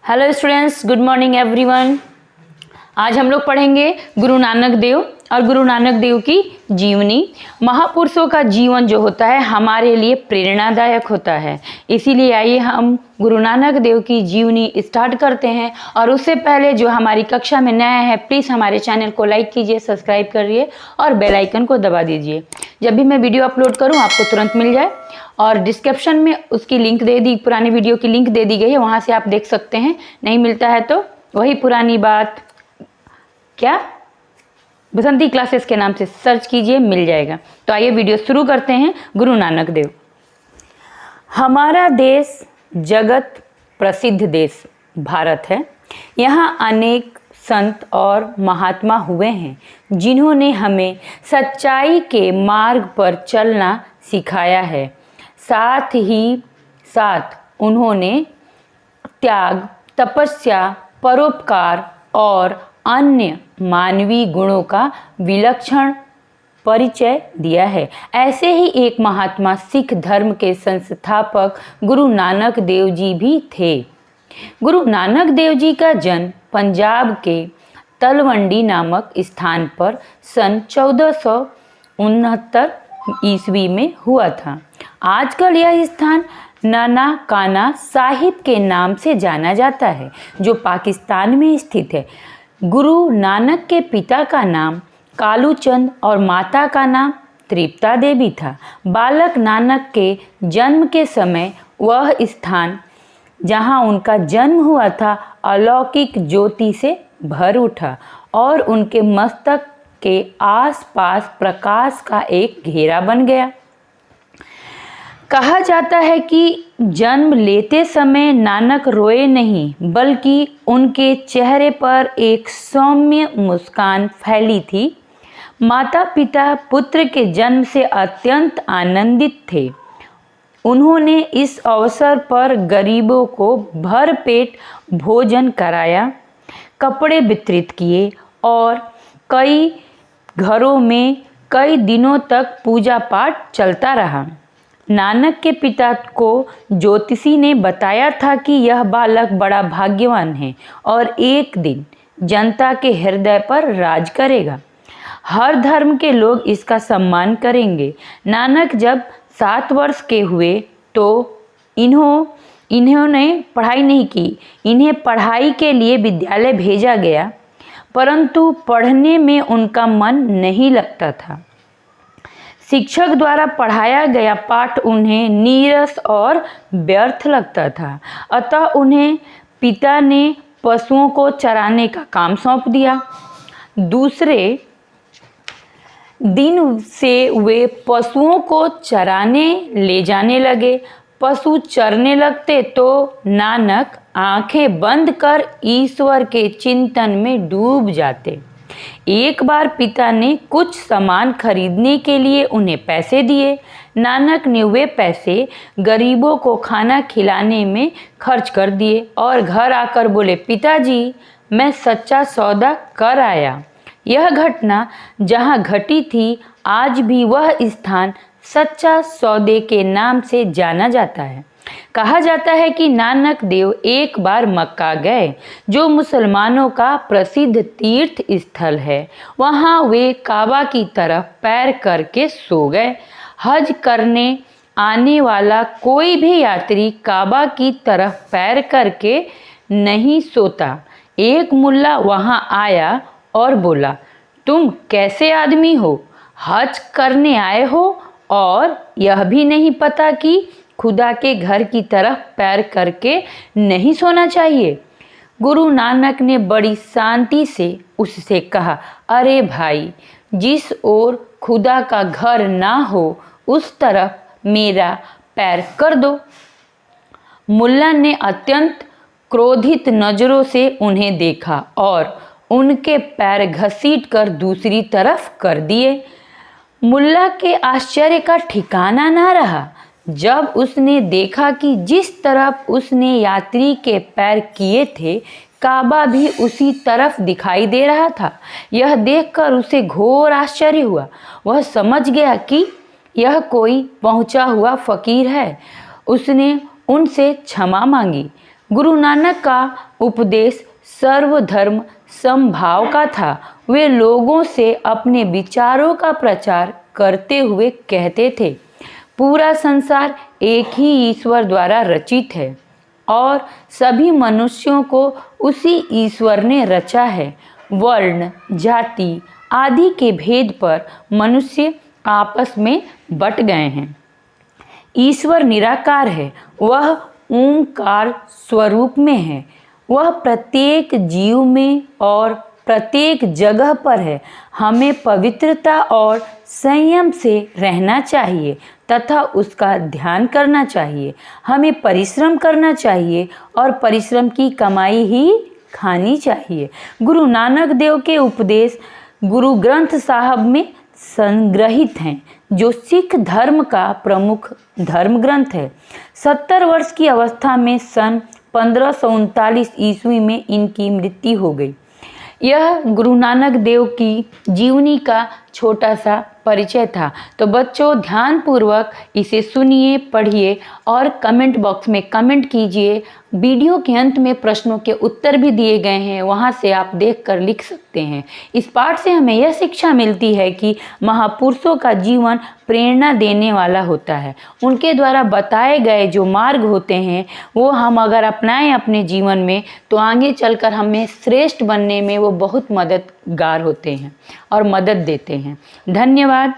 Hello students, good morning everyone. आज हम लोग पढ़ेंगे गुरु नानक देव और गुरु नानक देव की जीवनी। महापुरुषों का जीवन जो होता है हमारे लिए प्रेरणादायक होता है, इसीलिए आइए हम गुरु नानक देव की जीवनी स्टार्ट करते हैं। और उससे पहले जो हमारी कक्षा में नया है, प्लीज़ हमारे चैनल को लाइक कीजिए, सब्सक्राइब करिए और बेल आइकन को दबा दीजिए, जब भी मैं वीडियो अपलोड करूं आपको तुरंत मिल जाए। और डिस्क्रिप्शन में उसकी लिंक दे दी, पुरानी वीडियो की लिंक दे दी गई है, वहाँ से आप देख सकते हैं। नहीं मिलता है तो वही पुरानी बात क्या बसंती क्लासेस के नाम से सर्च कीजिए, मिल जाएगा। तो आइए वीडियो शुरू करते हैं। गुरु नानक देव। हमारा देश जगत प्रसिद्ध देश भारत है। यहाँ अनेक संत और महात्मा हुए हैं जिन्होंने हमें सच्चाई के मार्ग पर चलना सिखाया है। साथ ही साथ उन्होंने त्याग, तपस्या, परोपकार और अन्य मानवीय गुणों का विलक्षण परिचय दिया है। ऐसे ही एक महात्मा सिख धर्म के संस्थापक गुरु नानक देव जी भी थे। गुरु नानक देव जी का जन्म पंजाब के तलवंडी नामक स्थान पर सन 1469 ईस्वी में हुआ था। आजकल यह स्थान नानकाना साहिब के नाम से जाना जाता है, जो पाकिस्तान में स्थित है। गुरु नानक के पिता का नाम कालूचंद और माता का नाम तृप्ता देवी था। बालक नानक के जन्म के समय वह स्थान जहां उनका जन्म हुआ था अलौकिक ज्योति से भर उठा और उनके मस्तक के आसपास प्रकाश का एक घेरा बन गया। कहा जाता है कि जन्म लेते समय नानक रोए नहीं, बल्कि उनके चेहरे पर एक सौम्य मुस्कान फैली थी। माता पिता पुत्र के जन्म से अत्यंत आनंदित थे। उन्होंने इस अवसर पर गरीबों को भरपेट भोजन कराया, कपड़े वितरित किए और कई घरों में कई दिनों तक पूजा पाठ चलता रहा। नानक के पिता को ज्योतिषी ने बताया था कि यह बालक बड़ा भाग्यवान है और एक दिन जनता के हृदय पर राज करेगा। हर धर्म के लोग इसका सम्मान करेंगे। नानक जब 7 वर्ष के हुए तो इन्होंने पढ़ाई नहीं की। इन्हें पढ़ाई के लिए विद्यालय भेजा गया, परंतु पढ़ने में उनका मन नहीं लगता था। शिक्षक द्वारा पढ़ाया गया पाठ उन्हें नीरस और व्यर्थ लगता था, अतः उन्हें पिता ने पशुओं को चराने का काम सौंप दिया। दूसरे दिन से वे पशुओं को चराने ले जाने लगे। पशु चरने लगते तो नानक आंखें बंद कर ईश्वर के चिंतन में डूब जाते। एक बार पिता ने कुछ सामान खरीदने के लिए उन्हें पैसे दिए। नानक ने वे पैसे गरीबों को खाना खिलाने में खर्च कर दिए और घर आकर बोले, पिताजी मैं सच्चा सौदा कर आया। यह घटना जहाँ घटी थी, आज भी वह स्थान सच्चा सौदे के नाम से जाना जाता है। कहा जाता है कि नानक देव एक बार मक्का गए, जो मुसलमानों का प्रसिद्ध तीर्थ स्थल है। वहाँ वे काबा की तरफ पैर करके सो गए। हज करने आने वाला कोई भी यात्री काबा की तरफ पैर करके नहीं सोता। एक मुल्ला वहाँ आया और बोला, तुम कैसे आदमी हो? हज करने आए हो और यह भी नहीं पता कि खुदा के घर की तरफ पैर करके नहीं सोना चाहिए। गुरु नानक ने बड़ी शांति से उससे कहा, अरे भाई, जिस ओर खुदा का घर ना हो उस तरफ मेरा पैर कर दो। मुल्ला ने अत्यंत क्रोधित नजरों से उन्हें देखा और उनके पैर घसीट कर दूसरी तरफ कर दिए। मुल्ला के आश्चर्य का ठिकाना ना रहा जब उसने देखा कि जिस तरफ उसने यात्री के पैर किए थे, काबा भी उसी तरफ दिखाई दे रहा था। यह देखकर उसे घोर आश्चर्य हुआ। वह समझ गया कि यह कोई पहुंचा हुआ फकीर है। उसने उनसे क्षमा मांगी। गुरु नानक का उपदेश सर्वधर्म समभाव का था। वे लोगों से अपने विचारों का प्रचार करते हुए कहते थे, पूरा संसार एक ही ईश्वर द्वारा रचित है और सभी मनुष्यों को उसी ईश्वर ने रचा है। वर्ण, जाति आदि के भेद पर मनुष्य आपस में बट गए हैं। ईश्वर निराकार है, वह ओंकार स्वरूप में है। वह प्रत्येक जीव में और प्रत्येक जगह पर है। हमें पवित्रता और संयम से रहना चाहिए तथा उसका ध्यान करना चाहिए। हमें परिश्रम करना चाहिए और परिश्रम की कमाई ही खानी चाहिए। गुरु नानक देव के उपदेश गुरु ग्रंथ साहब में संग्रहित हैं, जो सिख धर्म का प्रमुख धर्म ग्रंथ है। 70 वर्ष की अवस्था में सन 1539 ईस्वी में इनकी मृत्यु हो गई। यह गुरु नानक देव की जीवनी का छोटा सा परिचय था। तो बच्चों, ध्यानपूर्वक इसे सुनिए, पढ़िए और कमेंट बॉक्स में कमेंट कीजिए। वीडियो के अंत में प्रश्नों के उत्तर भी दिए गए हैं, वहाँ से आप देखकर लिख सकते हैं। इस पाठ से हमें यह शिक्षा मिलती है कि महापुरुषों का जीवन प्रेरणा देने वाला होता है। उनके द्वारा बताए गए जो मार्ग होते हैं वो हम अगर अपनाएं अपने जीवन में तो आगे चलकर हमें श्रेष्ठ बनने में वो बहुत मददगार होते हैं और मदद देते हैं। धन्यवाद।